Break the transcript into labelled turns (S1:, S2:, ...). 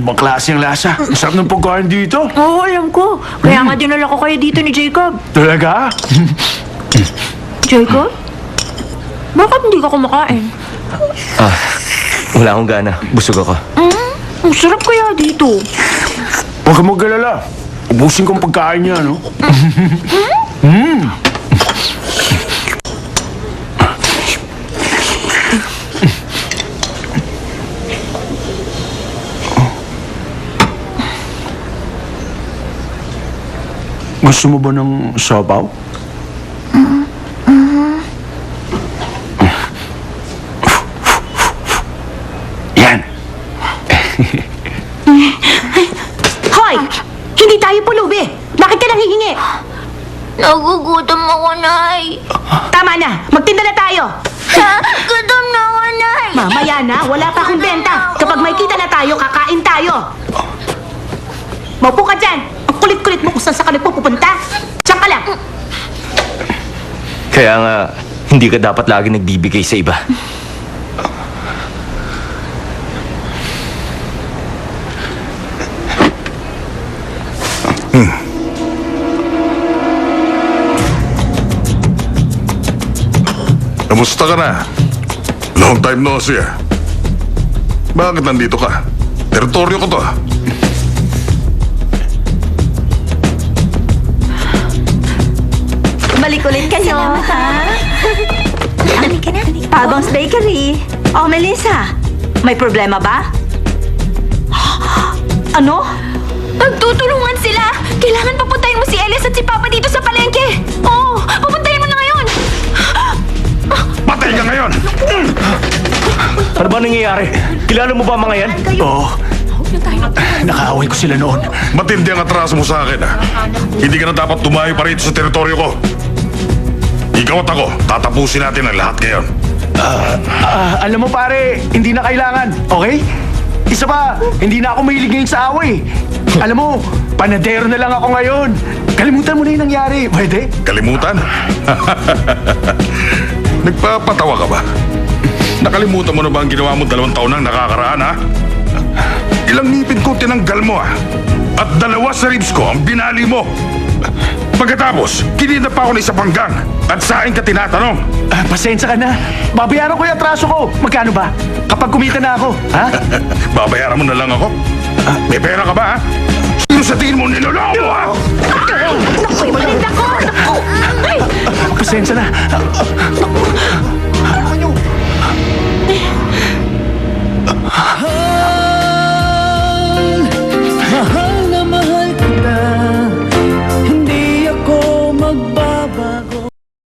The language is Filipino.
S1: Ibang klase ang lasa. Ang sarap ng pagkain dito.
S2: Oo, alam ko. Kaya nga dinala ko kayo dito ni Jacob.
S1: Talaga?
S2: Jacob? Bakit hindi ka kumakain?
S3: Wala akong gana. Busog ako.
S2: Ang sarap kaya dito.
S1: Huwag ka mag-alala. Ubusin ko ang pagkain niya, no? Gusto mo ba ng sabaw? Yan.
S4: Hoy! Hindi tayo pulubi! Bakit ka nang hihingi?
S2: Nagugutom ako, Nay.
S4: Tama na! Magtinda na tayo!
S2: Gutom na ako, Nay.
S4: Mamaya na, wala pa akong benta. Kapag may kita na tayo, kakain tayo. Maupo ka dyan. Ang kulit-kulit mo kung saan ka nagpupunta. Diyan ka lang.
S3: Kaya nga, hindi ka dapat lagi nagbibigay sa iba.
S5: Kamusta ka na? Long time no see. Bakit nandito ka? Teritoryo ko to.
S6: Balik ulit kayo, ha? Halika na. Pabong's Bakery. Oh, Melissa. May problema ba? Ano?
S2: Magtutulungan sila. Kailangan papuntahin mo si Elias at si Papa dito sa palengke. Oo, papuntahin mo na ngayon.
S5: Patay ka ngayon!
S3: Ano ba nangyayari? Kilala mo ba mga yan?
S1: Oo. Nakaaway ko sila noon.
S5: Matindi ang atraso mo sa akin, ha? Hindi ka na dapat tumayo pa rito sa teritoryo ko. Ikaw at ako, tatapusin natin ang lahat ngayon.
S1: Alam mo pare, hindi na kailangan, okay? Isa pa, hindi na ako mahilig ngayon sa away. Alam mo, panadero na lang ako ngayon. Kalimutan mo na yung nangyari, pwede?
S5: Kalimutan? Nagpapatawa ka ba? Nakalimutan mo na ba ang ginawa mo 2 taon nang nakakaraan, ha? Ilang ngipin ko tinanggal mo, ha? At 2 sa ribs ko ang binali mo. Pagkatapos, kinina pa ako ng isa panggang at saan ka tinatanong.
S1: Pasensya ka na. Babayaran ko yung atraso ko. Magkano ba? Kapag kumita na ako, ha?
S5: Babayaran mo na lang ako? May pera ka ba, ha? Sino sa tingin mo niloloko mo, ha?
S4: Naku, malinda ko! Naku! Ay!
S1: Pasensya na.